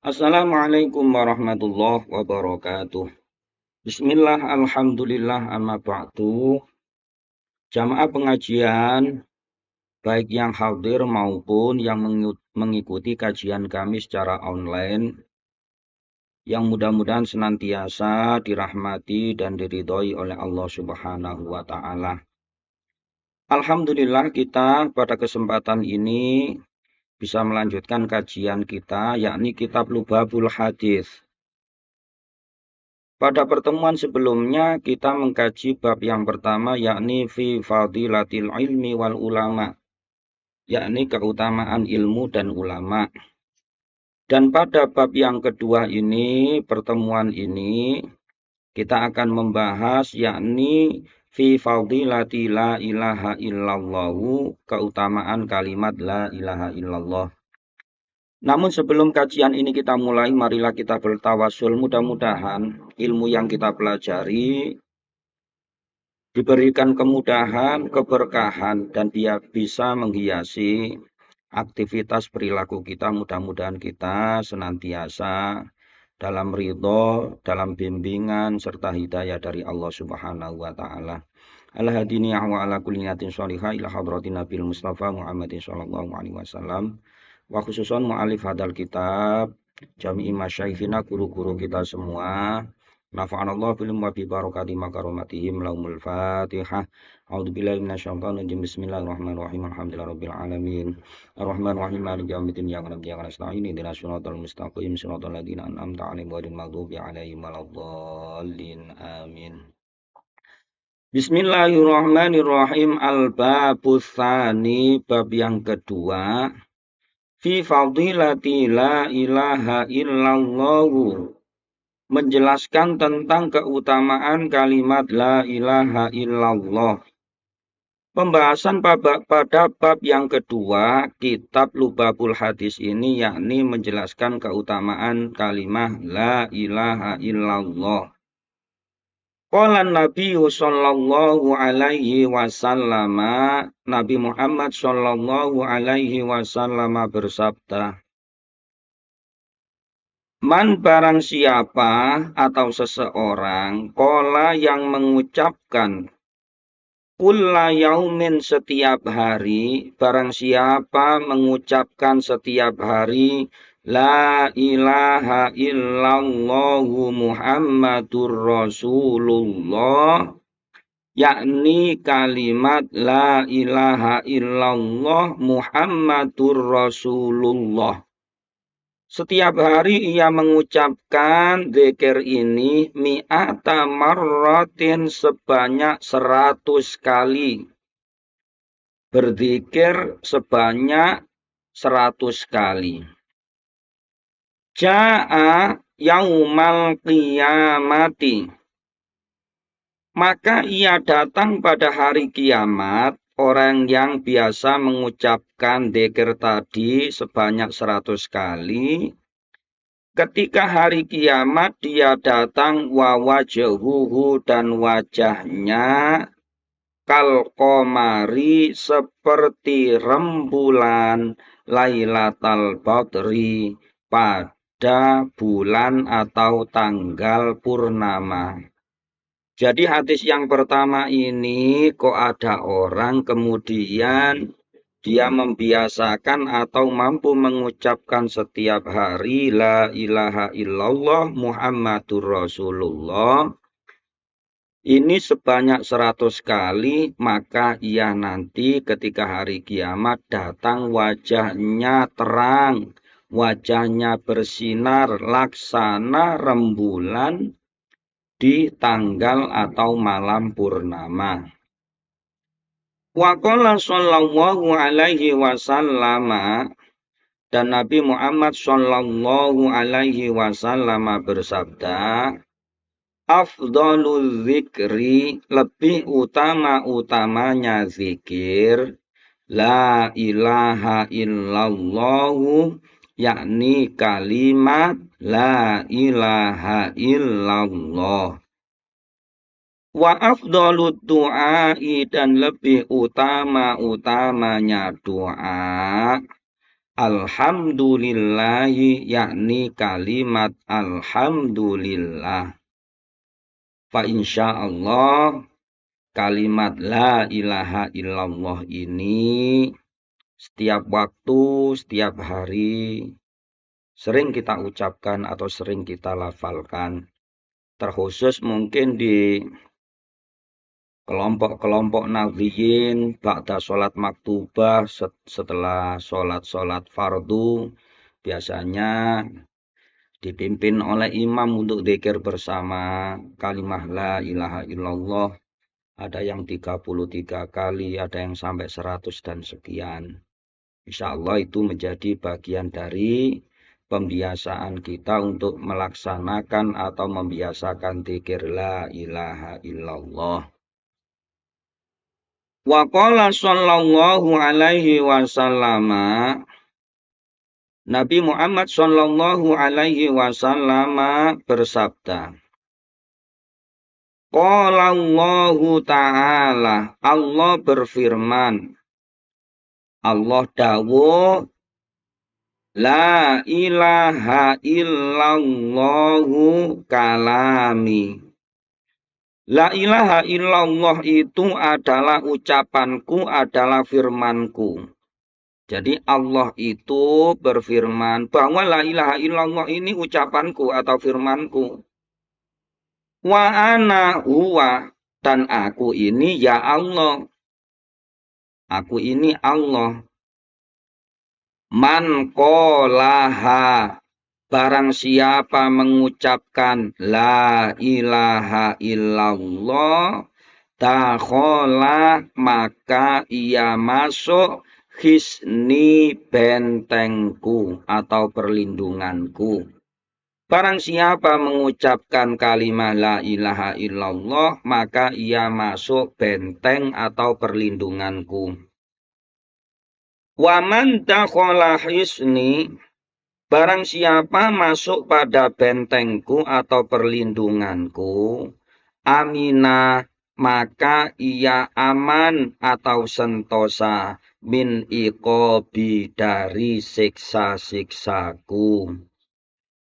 Assalamualaikum warahmatullahi wabarakatuh. Bismillah, alhamdulillah, amma ba'du. Jamaah pengajian, baik yang hadir maupun yang mengikuti kajian kami secara online, yang mudah-mudahan senantiasa dirahmati dan diridhoi oleh Allah Subhanahu wa Ta'ala. Alhamdulillah, kita pada kesempatan ini bisa melanjutkan kajian kita, yakni Kitab Lubabul Hadis. Pada pertemuan sebelumnya kita mengkaji bab yang pertama yakni fi fadilatil ilmi wal ulama, yakni keutamaan ilmu dan ulama. Dan pada bab yang kedua ini, pertemuan ini kita akan membahas yakni fi fadilati la ilaha illallahu, keutamaan kalimat la ilaha illallah. Namun sebelum kajian ini kita mulai, marilah kita bertawasul, mudah-mudahan ilmu yang kita pelajari diberikan kemudahan, keberkahan, dan dia bisa menghiasi aktivitas perilaku kita. Mudah-mudahan kita senantiasa dalam ridho, dalam bimbingan, serta hidayah dari Allah Subhanahu wa Ta'ala. Al-hadini wa ala kulli niyatin sholihah ila hadratin Nabil Mustafa Muhammadin sallallahu alaihi wasallam. Wa khususon mu'alif hadal kitab, jami'i masyaikhina, guru-guru kita semua. Nafa'anallahu bilim wa bibarakati makaromatihim laumul fatihah. A'udzubillahi minasyaitonir rajim. Bismillahirrahmanirrahim. Alhamdulillahi rabbil alamin. Arrahmanirrahim maliki yaumiddin. Iyyaka na'budu wa iyyaka nasta'in. Ihdinas siratal mustaqim. Siratal ladzina an'amta 'alaihim ghairil maghdubi 'alaihim waladdallin. Amin. Bismillahirrahmanirrahim. Al-babus tsani, bab yang kedua. Fi fadilati la ilaha illallahu, menjelaskan tentang keutamaan kalimat la ilaha illallah. Pembahasan pada bab yang kedua kitab Lubabul Hadis ini yakni menjelaskan keutamaan kalimat la ilaha illallah. Qala Nabi sallallahu alaihi wasallam, Nabi Muhammad sallallahu alaihi wasallam bersabda, man barang siapa atau seseorang qala yang mengucapkan kulla yaumin setiap hari, barang siapa mengucapkan setiap hari la ilaha illallahu Muhammadur Rasulullah, yakni kalimat la ilaha illallah Muhammadur Rasulullah. Setiap hari ia mengucapkan zikir ini mi'ata marratin, sebanyak 100 kali. Berzikir sebanyak 100 kali. Ja'a yaumal qiyamati, maka ia datang pada hari kiamat, orang yang biasa mengucapkan dzikir tadi sebanyak 100 kali. Ketika hari kiamat dia datang wa wajhuhu, dan wajahnya kal qamari, seperti rembulan Lailatul Badri, pada bulan atau tanggal purnama. Jadi hadis yang pertama ini, kok ada orang kemudian dia membiasakan atau mampu mengucapkan setiap hari la ilaha illallah Muhammadur Rasulullah ini sebanyak 100 kali, maka ia nanti ketika hari kiamat datang wajahnya terang, wajahnya bersinar laksana rembulan di tanggal atau malam purnama. Wa qala sallallahu alaihi wasallam, dan Nabi Muhammad sallallahu alaihi wasallam bersabda, afdhalul zikri, lebih utama-utamanya zikir la ilaha illallahu, yakni kalimat la ilaha illallah. Wa afdhalud du'ai, dan lebih utama-utamanya doa Alhamdulillahi, yakni kalimat alhamdulillah. Fa insyaallah kalimat la ilaha illallah ini setiap waktu, setiap hari sering kita ucapkan atau sering kita lafalkan. Terkhusus mungkin di kelompok-kelompok nadhiyin ba'da sholat maktubah, setelah sholat fardu biasanya dipimpin oleh imam untuk dzikir bersama kalimah la ilaha illallah. Ada yang 33 kali, ada yang sampai 100 dan sekian. Insya Allah itu menjadi bagian dari pembiasaan kita untuk melaksanakan atau membiasakan dzikir la ilaha illallah. Wa qala sallallahu alaihi wasallam, Nabi Muhammad sallallahu alaihi wasallam bersabda, qala Allahu ta'ala, Allah berfirman, Allah dawuh, la ilaha illallahu kalami. La ilaha illallah itu adalah ucapanku, adalah firmanku. Jadi Allah itu berfirman bahwa la ilaha illallah ini ucapanku atau firmanku. Wa ana huwa, dan aku ini ya Allah. Aku ini Allah. Man qolaha, barang siapa mengucapkan la ilaha illallah, dakhala, maka ia masuk hisni, bentengku atau perlindunganku. Barang siapa mengucapkan kalimat la ilaha illallah, maka ia masuk benteng atau perlindunganku. Wa man dakhala hisni, barang siapa masuk pada bentengku atau perlindunganku, amina, maka ia aman atau sentosa min iqobi, dari siksa-siksaku.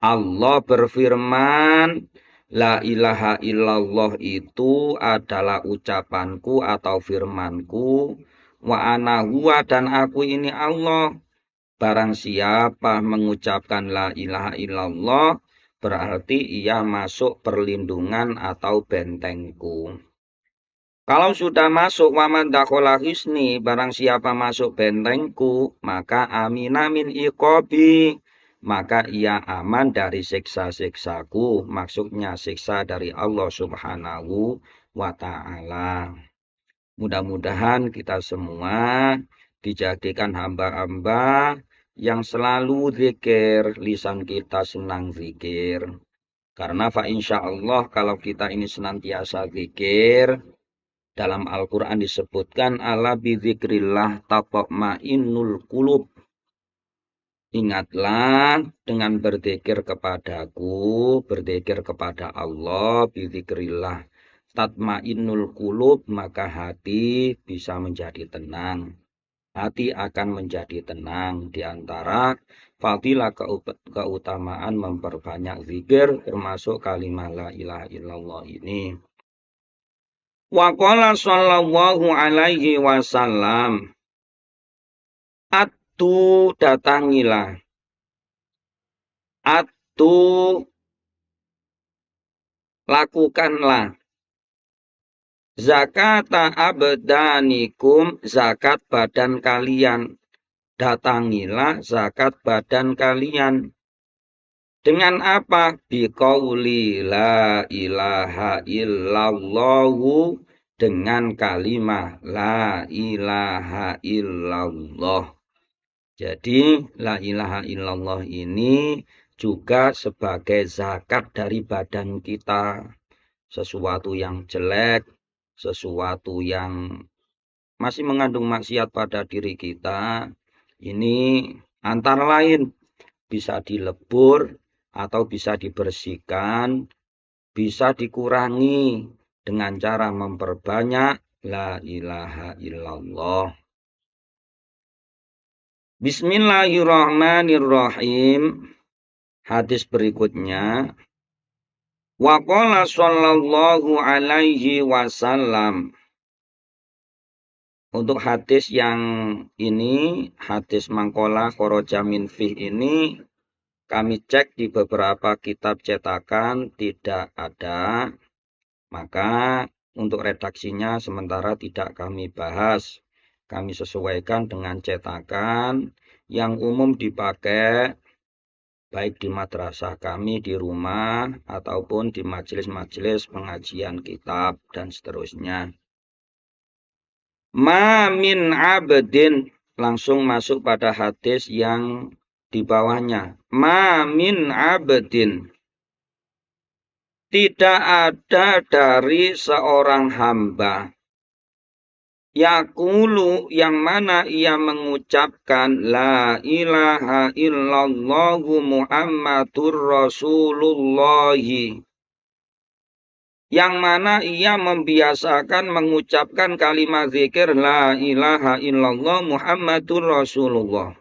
Allah berfirman, la ilaha illallah itu adalah ucapanku atau firmanku. Wa ana huwa, dan aku ini Allah. Barang siapa mengucapkan la ilaha illallah, berarti ia masuk perlindungan atau bentengku. Kalau sudah masuk waman dakhala hisni, barang siapa masuk bentengku, maka amina min iqobi, maka ia aman dari siksa-siksaku, maksudnya siksa dari Allah Subhanahu wa ta'ala. Mudah-mudahan kita semua dijadikan hamba-hamba yang selalu zikir, lisan kita senang zikir. Karena fa insyaallah kalau kita ini senantiasa zikir, dalam Al-Quran disebutkan ala bidzikrillah tatma'innul qulub. Ingatlah dengan berzikir kepadaku, berzikir kepada Allah, bidzikrillah tatma'innul qulub, maka hati bisa menjadi tenang. Hati akan menjadi tenang. Di antara fadilah keutamaan memperbanyak zikir termasuk kalimat la ilaha illallah ini. Wa qala sallallahu alaihi wasallam, atu, datangilah. Atu, lakukanlah. Zakata abdanikum, zakat badan kalian. Datangilah zakat badan kalian. Dengan apa? Biqauli la ilaha illallahu, dengan kalimat la ilaha illallah. Jadi la ilaha illallah ini juga sebagai zakat dari badan kita. Sesuatu yang jelek, sesuatu yang masih mengandung maksiat pada diri kita, ini antara lain bisa dilebur atau bisa dibersihkan, bisa dikurangi dengan cara memperbanyak la ilaha illallah. Bismillahirrahmanirrahim. Hadis berikutnya. Wa qala sallallahu alaihi wasallam. Untuk hadis yang ini, hadis mangkola khoroja min fih ini, kami cek di beberapa kitab cetakan tidak ada. Maka untuk redaksinya sementara tidak kami bahas. Kami sesuaikan dengan cetakan yang umum dipakai baik di madrasah kami di rumah ataupun di majelis-majelis pengajian kitab dan seterusnya. Ma min abdin, langsung masuk pada hadis yang di bawahnya. Ma min abdin, tidak ada dari seorang hamba yaqulu, yang mana ia mengucapkan la ilaha illallah Muhammadur Rasulullah, yang mana ia membiasakan mengucapkan kalimat zikir la ilaha illallah Muhammadur Rasulullah.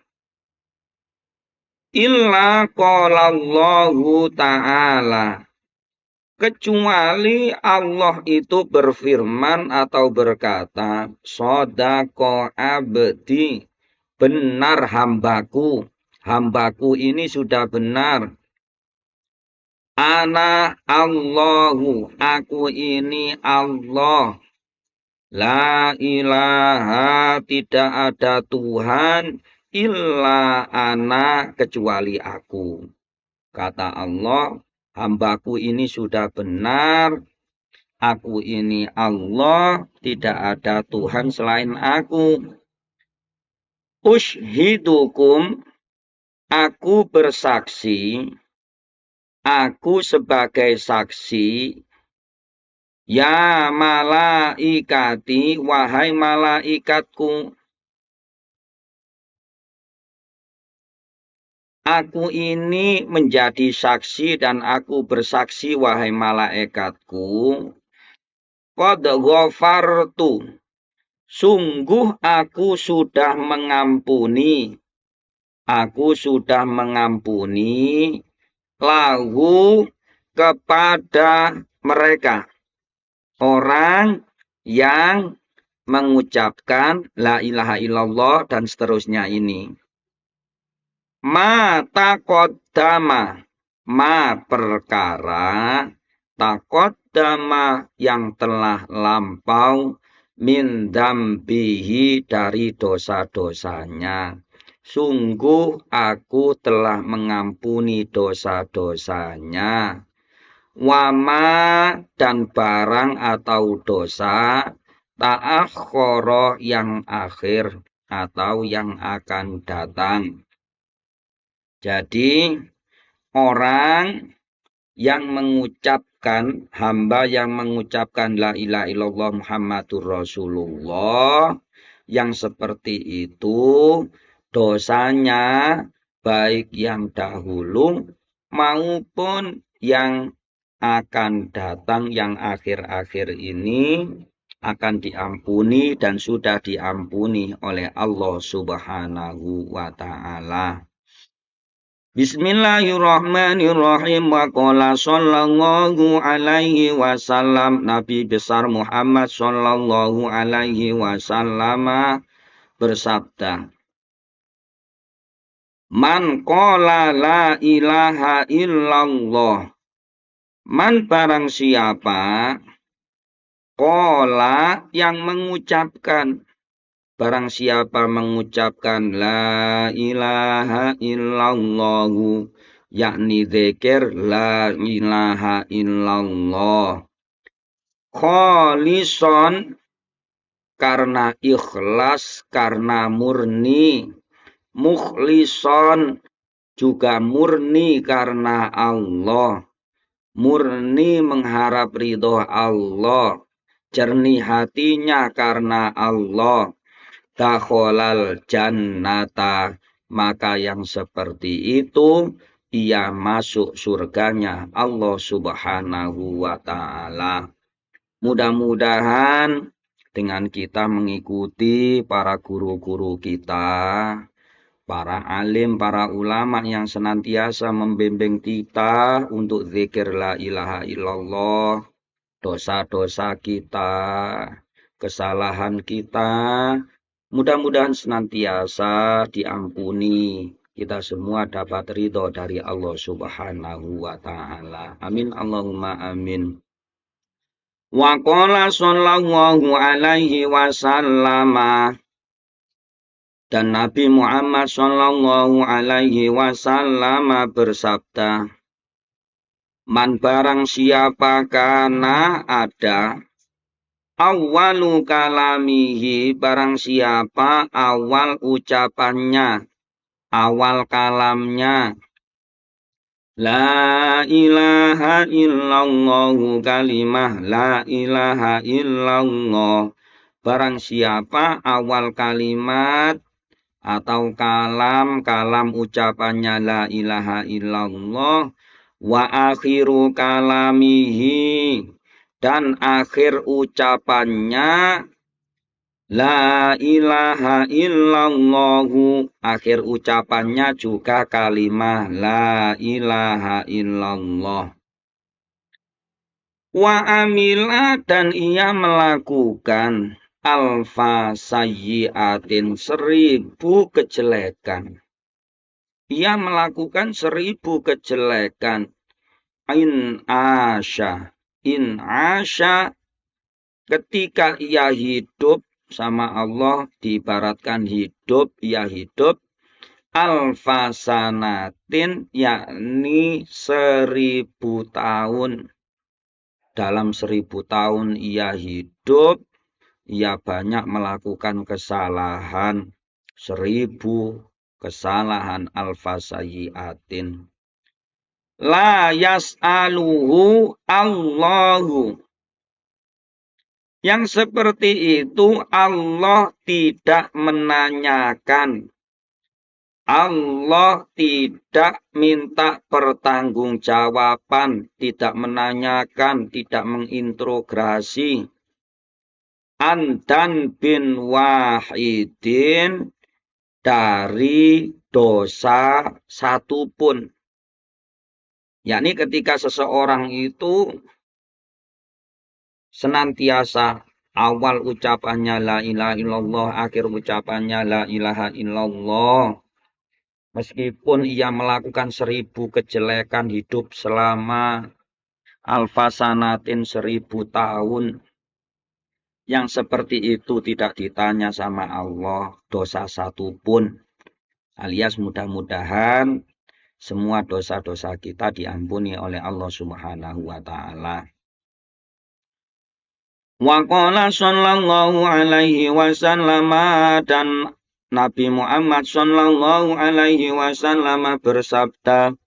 Illa qalallahu ta'ala, kecuali Allah itu berfirman atau berkata, sodako abdi, benar hambaku. Hambaku ini sudah benar. Ana Allahu, aku ini Allah. La ilaha, tidak ada Tuhan, illa ana, kecuali aku. Kata Allah, hambaku ini sudah benar, aku ini Allah, tidak ada Tuhan selain aku. Ushhidukum, aku bersaksi, aku sebagai saksi, ya malaikati, wahai malaikatku, aku ini menjadi saksi dan aku bersaksi, wahai malaikatku. Qad ghafartu, sungguh aku sudah mengampuni. Aku sudah mengampuni lahu, kepada mereka. Orang yang mengucapkan la ilaha illallah dan seterusnya ini. Ma taqaddama, ma perkara, taqaddama yang telah lampau, min dambihi dari dosa-dosanya. Sungguh aku telah mengampuni dosa-dosanya. Wama, dan barang atau dosa, ta'akhkhara yang akhir atau yang akan datang. Jadi orang yang mengucapkan, hamba yang mengucapkan la ilaha illallah Muhammadur Rasulullah, yang seperti itu dosanya baik yang dahulu maupun yang akan datang, yang akhir-akhir ini akan diampuni dan sudah diampuni oleh Allah Subhanahu wa ta'ala. Bismillahirrahmanirrahim. Wa qala sallallahu alaihi wasallam, Nabi besar Muhammad sallallahu alaihi wasallam bersabda, man qala la ilaha illallah, man barang siapa, qala yang mengucapkan, barang siapa mengucapkan la ilaha illallah, yakni zikir la ilaha illallah, kholison, karena ikhlas, karena murni, mukhlison, juga murni karena Allah, murni mengharap ridho Allah, jernih hatinya karena Allah, dakholal jannata, maka yang seperti itu ia masuk surganya Allah Subhanahu wa ta'ala. Mudah-mudahan dengan kita mengikuti para guru-guru kita, para alim, para ulama yang senantiasa membimbing kita untuk zikir la ilaha illallah, dosa-dosa kita, kesalahan kita, mudah-mudahan senantiasa diampuni. Kita semua dapat ridho dari Allah Subhanahu wa Ta'ala. Amin Allahumma amin. Wa qala sallallahu alaihi wasallam, dan Nabi Muhammad sallallahu alaihi wasallam bersabda, man barang siapa kana ada awalu kalamihi, barang siapa awal ucapannya, awal kalamnya, la ilaha illallah, kalimah la ilaha illallah. Barang siapa awal kalimat atau kalam ucapannya la ilaha illallah, wa akhiru kalamihi, dan akhir ucapannya la ilaha illallahu, akhir ucapannya juga kalimah la ilaha illallah. Wa amila, dan ia melakukan alfa sayyiatin, 1000 kejelekan. Ia melakukan 1000 kejelekan. In asya, ketika ia hidup sama Allah, diibaratkan hidup, ia hidup alfa sanatin, yakni 1000 tahun. Dalam 1000 tahun ia hidup, ia banyak melakukan kesalahan, 1000 kesalahan alfa sayyiatin. La yas'aluhu Allahu, yang seperti itu Allah tidak menanyakan, Allah tidak minta pertanggungjawaban, tidak menanyakan, tidak mengintrogasi. Andan bin wahidin, dari dosa satupun. Yakni ketika seseorang itu senantiasa awal ucapannya la ilaha illallah, akhir ucapannya la ilaha illallah, meskipun ia melakukan 1000 kejelekan, hidup selama alfa sanatin, 1000 tahun, yang seperti itu tidak ditanya sama Allah dosa satupun. Alias mudah-mudahan semua dosa-dosa kita diampuni oleh Allah Subhanahu wa Ta'ala. Wa qala sallallahu alaihi wasallam, dan Nabi Muhammad sallallahu alaihi wasallam bersabda,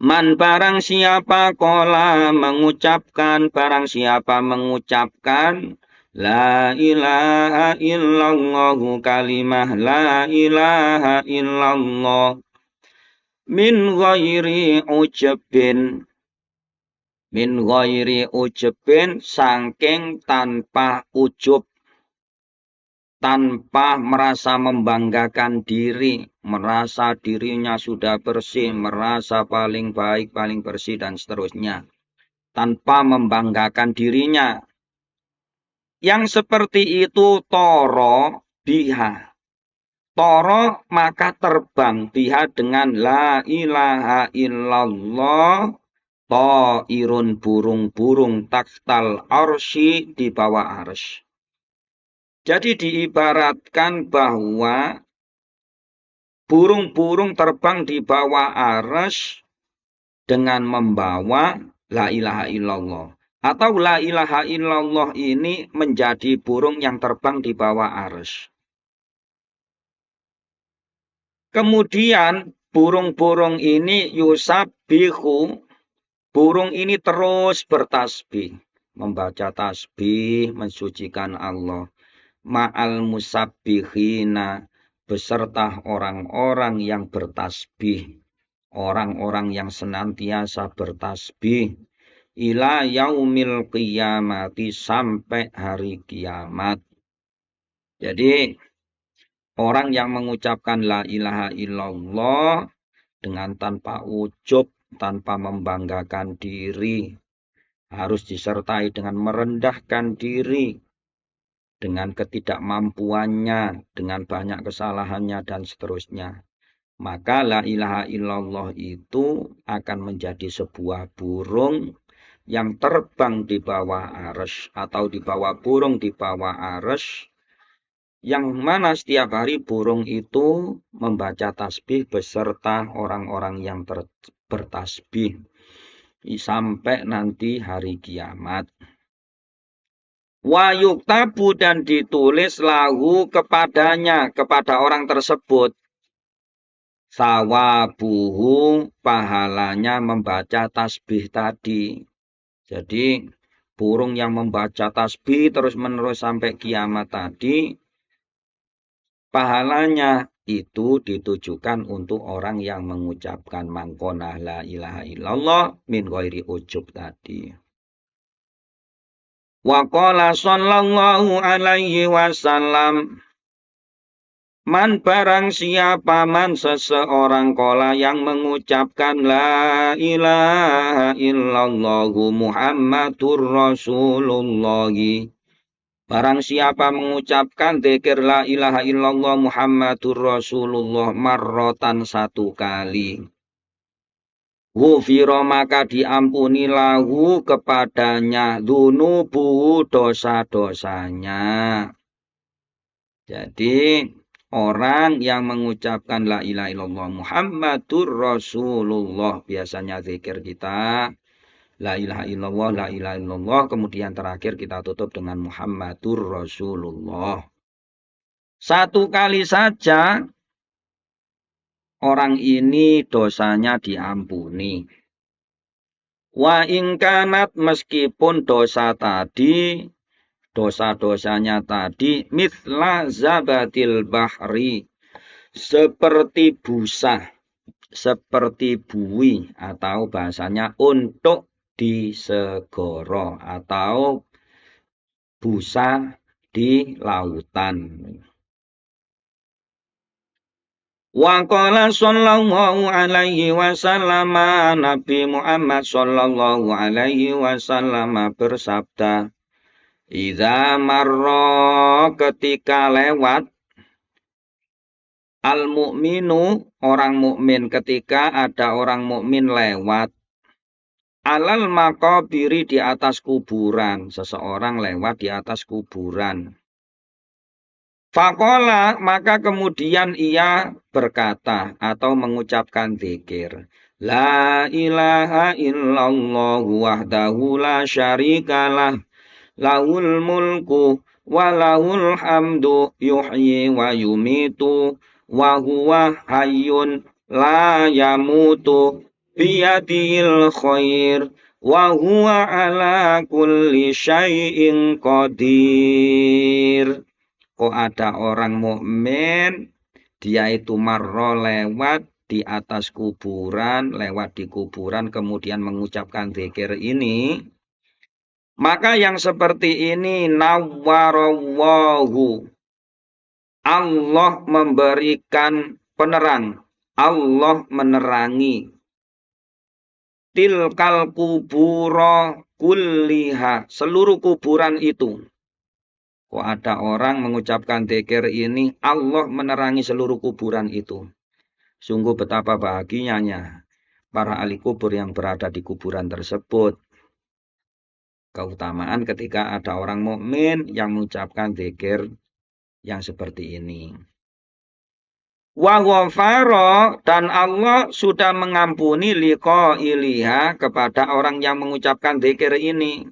man barang siapa qala mengucapkan, barang siapa mengucapkan la ilaha illallah, kalimah la ilaha illallah, min ghairi ujabin, saking tanpa ujub, tanpa merasa membanggakan diri, merasa dirinya sudah bersih, merasa paling baik, paling bersih, dan seterusnya. Tanpa membanggakan dirinya. Yang seperti itu toro biha. Toro maka terbang biha dengan la ilaha illallah, ta'irun, burung-burung, taktal arsy, di bawah arsy. Jadi diibaratkan bahwa burung-burung terbang di bawah arsy dengan membawa la ilaha illallah. Atau la ilaha illallah ini menjadi burung yang terbang di bawah arsy. Kemudian burung-burung ini yusabbihu, burung ini terus bertasbih, membaca tasbih, mensucikan Allah. Ma'al musabbihina, beserta orang-orang yang bertasbih, orang-orang yang senantiasa bertasbih, ila yaumil qiyamati, sampai hari kiamat. Jadi Orang yang mengucapkan la ilaha illallah dengan tanpa ujub, tanpa membanggakan diri, harus disertai dengan merendahkan diri, dengan ketidakmampuannya, dengan banyak kesalahannya, dan seterusnya. Maka la ilaha illallah itu akan menjadi sebuah burung yang terbang di bawah arsy atau di bawah burung di bawah arsy, yang mana setiap hari burung itu membaca tasbih beserta orang-orang yang bertasbih sampai nanti hari kiamat. Wa yuktabu, dan ditulis lahu kepadanya, kepada orang tersebut, sawabuhu, pahalanya membaca tasbih tadi. Jadi burung yang membaca tasbih terus-menerus sampai kiamat tadi, pahalanya itu ditujukan untuk orang yang mengucapkan mangkonah la ilaha illallah min ghairi ujub tadi. Wa qala sallallahu alaihi wasallam, man barang siapa, man seseorang, kola yang mengucapkan la ilaha illallah Muhammadur Rasulullah. Barang siapa mengucapkan dzikir la ilaha illallah Muhammadur Rasulullah marrotan satu kali, ghufira, maka diampuni lahu kepadanya dzunubu, dosa-dosanya. Jadi orang yang mengucapkan la ilaha illallah Muhammadur Rasulullah, biasanya zikir kita la ilaha illallah, la ilaha illallah, kemudian terakhir kita tutup dengan Muhammadur Rasulullah. Satu kali saja orang ini dosanya diampuni. Wa ingkanat, meskipun dosa-dosanya tadi mithla zabatil bahri, seperti busa, seperti bui, atau bahasanya untuk di segoro atau busa di lautan. Wa qala sallallahu alaihi wasallam, Nabi Muhammad sallallahu alaihi wasallam bersabda, idza marra, ketika lewat, al-mu'minu, orang mukmin, ketika ada orang mukmin lewat, alal maqabiri, di atas kuburan, seseorang lewat di atas kuburan. Faqala, maka kemudian ia berkata atau mengucapkan zikir, la ilaha illallah wahdahu la syarikalah, lahul mulku wa lahul hamdu, yuhyi wa yumitu, wa huwa hayyun la yamutu, biyadil khair, wa huwa ala kulli syai'in qadir. Kok ada orang mukmin, dia itu marro, lewat di atas kuburan, lewat di kuburan, kemudian mengucapkan zikir ini, maka yang seperti ini nawwarallahu, Allah memberikan penerang, Allah menerangi, tilkal kuburo kulliha, seluruh kuburan itu. Kok ada orang mengucapkan dzikir ini, Allah menerangi seluruh kuburan itu. Sungguh betapa bahagianya para ahli kubur yang berada di kuburan tersebut. Keutamaan ketika ada orang mukmin yang mengucapkan dzikir yang seperti ini. Wa ghafara, dan Allah sudah mengampuni liqailiha, kepada orang yang mengucapkan dzikir ini.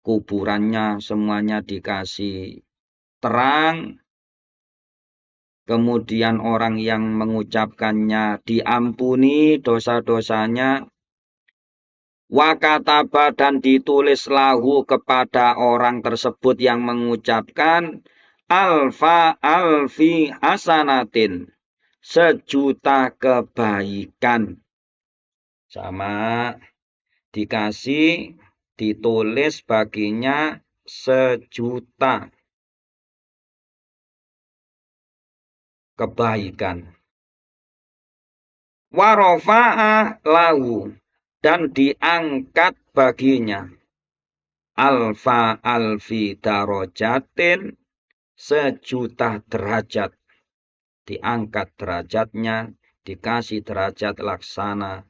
Kuburannya semuanya dikasih terang, kemudian orang yang mengucapkannya diampuni dosa-dosanya. Wa kataba, dan ditulis lahu kepada orang tersebut yang mengucapkan alfi hasanatin, 1.000.000 kebaikan. Sama dikasih, ditulis baginya 1.000.000. kebaikan. Wa rafa'a lahu, dan diangkat baginya alfa alfi darajatin, sejuta derajat. Diangkat derajatnya, dikasih derajat laksana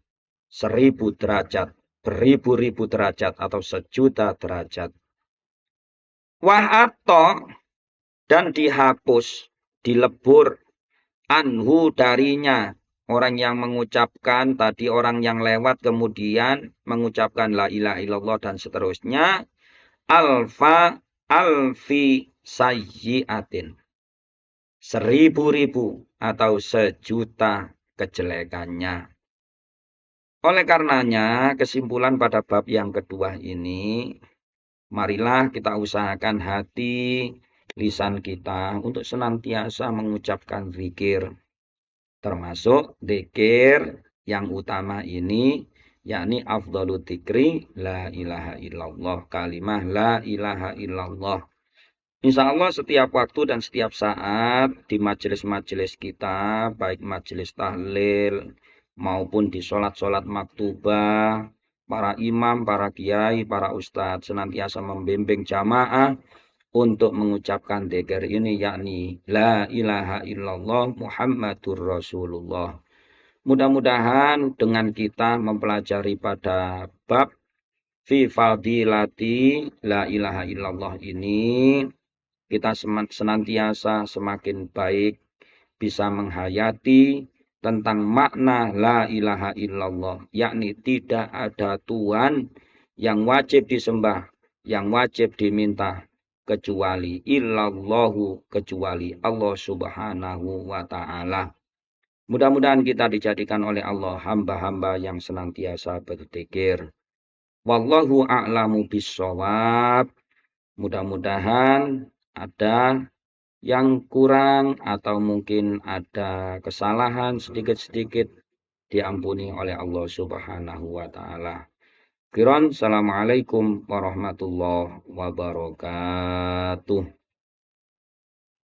1000 derajat, beribu-ribu derajat atau sejuta derajat. Wa'ato, dan dihapus, dilebur, anhu darinya. Orang yang mengucapkan tadi, orang yang lewat kemudian mengucapkan la ilaha illallah dan seterusnya, alfa alfi sayyiatin, 1000 atau sejuta kejelekannya. Oleh karenanya, kesimpulan pada bab yang kedua ini, marilah kita usahakan hati, lisan kita untuk senantiasa mengucapkan zikir. Termasuk zikir yang utama ini, yakni afdalu dzikri la ilaha illallah, kalimah la ilaha illallah. Insya Allah setiap waktu dan setiap saat di majelis-majelis kita, baik majelis tahlil maupun di sholat-sholat maktubah, para imam, para kiai, para ustadz senantiasa membimbing jamaah untuk mengucapkan dzikir ini, yakni la ilaha illallah Muhammadur Rasulullah. Mudah-mudahan dengan kita mempelajari pada bab fi fadilati la ilaha illallah ini, kita senantiasa semakin baik bisa menghayati tentang makna la ilaha illallah, yakni tidak ada Tuhan yang wajib disembah, yang wajib diminta kecuali illallahu, kecuali Allah subhanahu wa ta'ala. Mudah-mudahan kita dijadikan oleh Allah hamba-hamba yang senantiasa berzikir. Wallahu a'lamu bissawab. Mudah-mudahan ada yang kurang atau mungkin ada kesalahan sedikit-sedikit diampuni oleh Allah subhanahu wa ta'ala. Assalamualaikum warahmatullahi wabarakatuh.